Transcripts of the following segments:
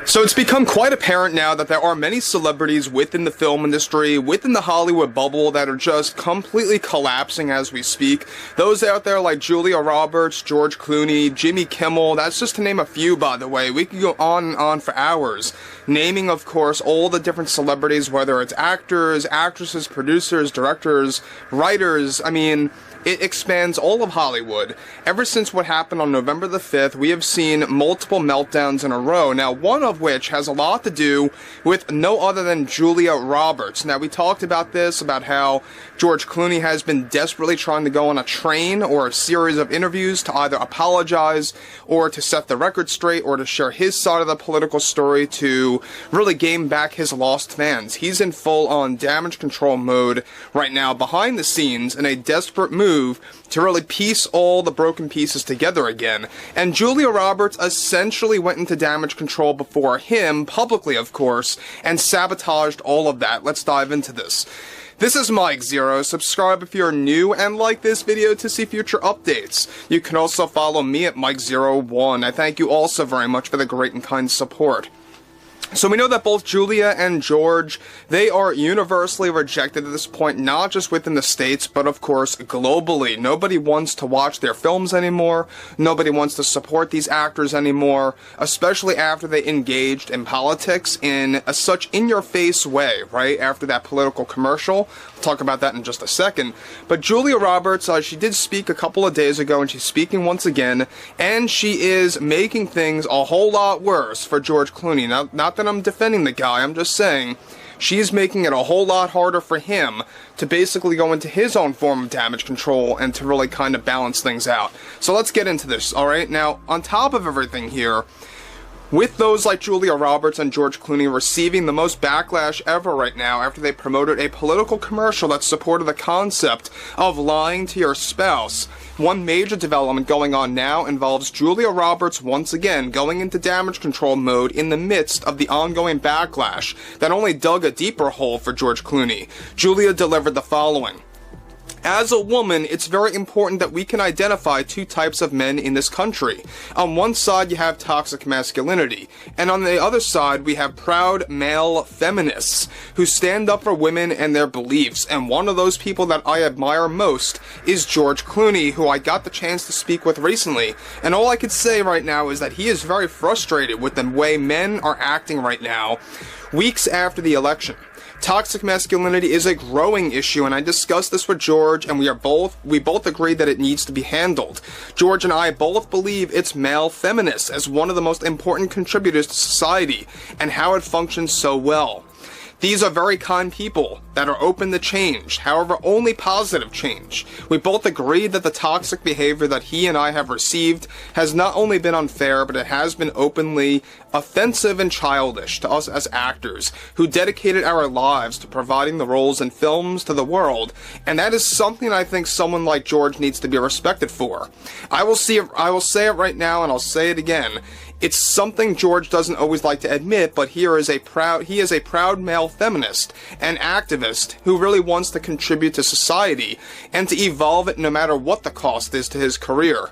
So it's become quite apparent now that there are many celebrities within the film industry, within the Hollywood bubble, that are just completely collapsing as we speak. Those out there like Julia Roberts, George Clooney, Jimmy Kimmel, that's just to name a few, by the way. We could go on and on for hours, naming, of course, all the different celebrities, whether it's actors, actresses, producers, directors, writers. I mean, it expands all of Hollywood. Ever since what happened on November the 5th, we have seen multiple meltdowns in a row. Now, one of which has a lot to do with no other than Julia Roberts. Now, we talked about this, about how George Clooney has been desperately trying to go on a train or a series of interviews to either apologize or to set the record straight or to share his side of the political story to really gain back his lost fans. He's in full-on damage control mode right now behind the scenes in a desperate move to really piece all the broken pieces together again. And Julia Roberts essentially went into damage control before him, publicly of course, and sabotaged all of that. Let's dive into this. This is Mike Zero. Subscribe if you're new and like this video to see future updates. You can also follow me at Mike01. I thank you also very much for the great and kind support. So we know that both Julia and George, they are universally rejected at this point, not just within the States, but of course globally. Nobody wants to watch their films anymore. Nobody wants to support these actors anymore, especially after they engaged in politics in a such in-your-face way, right? After that political commercial. I'll talk about that in just a second. But Julia Roberts, she did speak a couple of days ago, and she's speaking once again, and she is making things a whole lot worse for George Clooney. Now, not that I'm defending the guy, I'm just saying she's making it a whole lot harder for him to basically go into his own form of damage control and to really kind of balance things out. So let's get into this, alright? Now, on top of everything here, with those like Julia Roberts and George Clooney receiving the most backlash ever right now after they promoted a political commercial that supported the concept of lying to your spouse, one major development going on now involves Julia Roberts once again going into damage control mode in the midst of the ongoing backlash that only dug a deeper hole for George Clooney. Julia delivered the following. As a woman, it's very important that we can identify two types of men in this country. On one side, you have toxic masculinity, and on the other side, we have proud male feminists who stand up for women and their beliefs, and one of those people that I admire most is George Clooney, who I got the chance to speak with recently, and all I could say right now is that he is very frustrated with the way men are acting right now, weeks after the election. Toxic masculinity is a growing issue, and I discussed this with George, and we both agree that it needs to be handled. George and I both believe it's male feminists as one of the most important contributors to society, and how it functions so well. These are very kind people that are open to change, however only positive change. We both agree that the toxic behavior that he and I have received has not only been unfair, but it has been openly offensive and childish to us as actors who dedicated our lives to providing the roles in films to the world, and that is something I think someone like George needs to be respected for. I will say it right now, and I'll say it again. It's something George doesn't always like to admit, but he is a proud male feminist and activist who really wants to contribute to society and to evolve it no matter what the cost is to his career.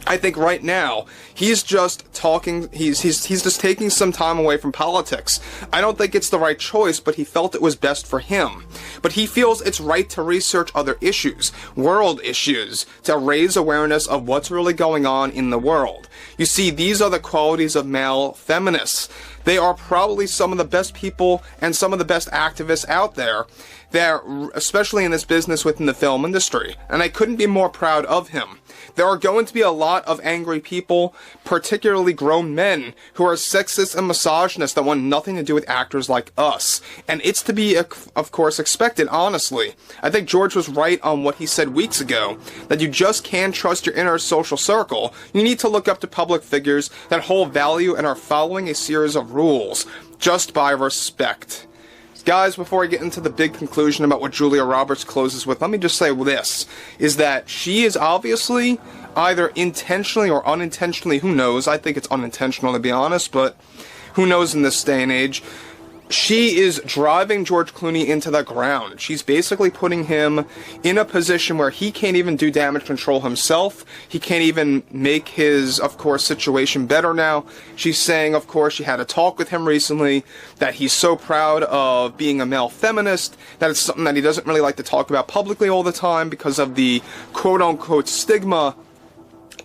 I think right now, he's just talking, he's just taking some time away from politics. I don't think it's the right choice, but he felt it was best for him. But he feels it's right to research other issues, world issues, to raise awareness of what's really going on in the world. You see, these are the qualities of male feminists. They are probably some of the best people and some of the best activists out there, especially in this business within the film industry, and I couldn't be more proud of him. There are going to be a lot of angry people, particularly grown men, who are sexist and misogynist that want nothing to do with actors like us, and it's to be, of course, expected, honestly. I think George was right on what he said weeks ago, that you just can't trust your inner social circle. You need to look up to public figures that hold value and are following a series of rules, just by respect. Guys, before I get into the big conclusion about what Julia Roberts closes with, let me just say this, is that she is obviously, either intentionally or unintentionally, who knows, I think it's unintentional to be honest, but who knows in this day and age, she is driving George Clooney into the ground. She's basically putting him in a position where he can't even do damage control himself. He can't even make his, of course, situation better now. She's saying, of course, she had a talk with him recently, that he's so proud of being a male feminist, that it's something that he doesn't really like to talk about publicly all the time because of the quote-unquote stigma.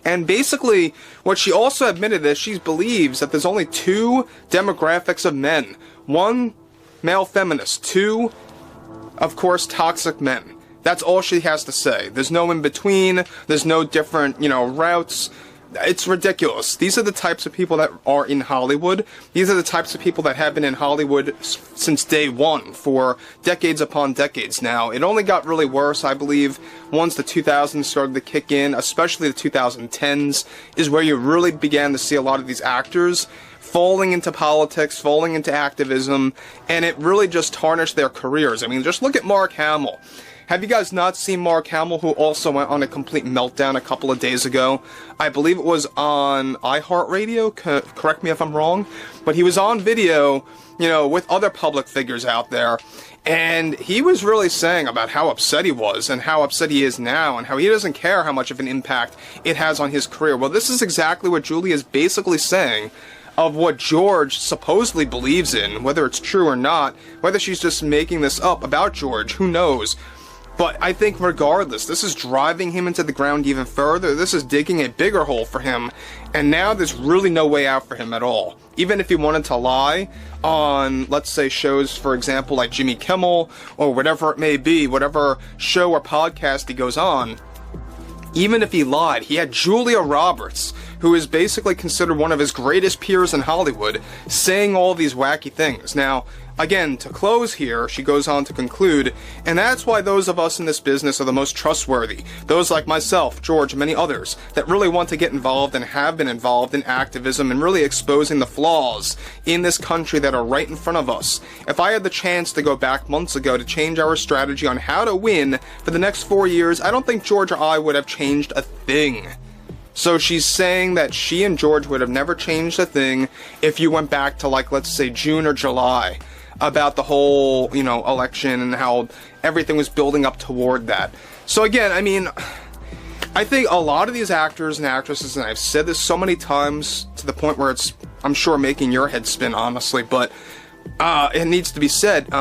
And basically, what she also admitted is she believes that there's only two demographics of men. One, male feminist. Two, of course, toxic men. That's all she has to say. There's no in between. There's no different, routes. It's ridiculous. These are the types of people that are in Hollywood. These are the types of people that have been in Hollywood since day one, for decades upon decades now. It only got really worse, I believe, once the 2000s started to kick in, especially the 2010s, is where you really began to see a lot of these actors falling into politics, falling into activism, and it really just tarnished their careers. I mean, just look at Mark Hamill. Have you guys not seen Mark Hamill, who also went on a complete meltdown a couple of days ago? I believe it was on iHeartRadio, correct me if I'm wrong, but he was on video, with other public figures out there, and he was really saying about how upset he was, and how upset he is now, and how he doesn't care how much of an impact it has on his career. Well, this is exactly what Julie is basically saying of what George supposedly believes in, whether it's true or not, whether she's just making this up about George, who knows. But I think regardless, this is driving him into the ground even further. This is digging a bigger hole for him. And now there's really no way out for him at all. Even if he wanted to lie on, let's say, shows, for example, like Jimmy Kimmel, or whatever it may be, whatever show or podcast he goes on, even if he lied, he had Julia Roberts, who is basically considered one of his greatest peers in Hollywood, saying all these wacky things. Now, again, to close here, she goes on to conclude, and that's why those of us in this business are the most trustworthy, those like myself, George, and many others, that really want to get involved and have been involved in activism and really exposing the flaws in this country that are right in front of us. If I had the chance to go back months ago to change our strategy on how to win for the next 4 years, I don't think George or I would have changed a thing. So she's saying that she and George would have never changed a thing if you went back to, like, let's say June or July, about the whole, election and how everything was building up toward that. So again, I mean, I think a lot of these actors and actresses, and I've said this so many times to the point where it's, I'm sure, making your head spin, honestly, but it needs to be said,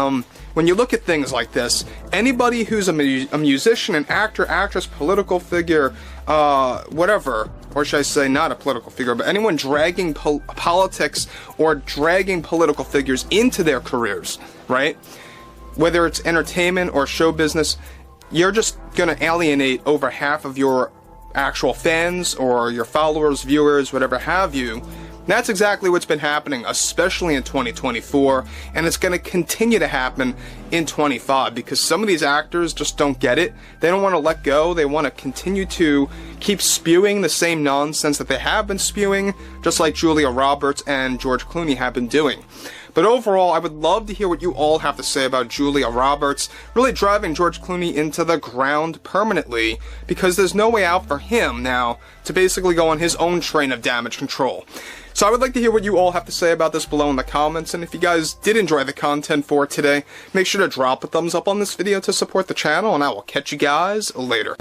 when you look at things like this, anybody who's a musician, an actor, actress, political figure, whatever, or should I say not a political figure, but anyone dragging politics or dragging political figures into their careers, right? Whether it's entertainment or show business, you're just going to alienate over half of your actual fans or your followers, viewers, whatever have you. That's exactly what's been happening, especially in 2024, and it's going to continue to happen in 25, because some of these actors just don't get it. They don't want to let go. They want to continue to keep spewing the same nonsense that they have been spewing, just like Julia Roberts and George Clooney have been doing. But overall, I would love to hear what you all have to say about Julia Roberts really driving George Clooney into the ground permanently, because there's no way out for him now to basically go on his own train of damage control. So I would like to hear what you all have to say about this below in the comments, and if you guys did enjoy the content for today, make sure to drop a thumbs up on this video to support the channel, and I will catch you guys later.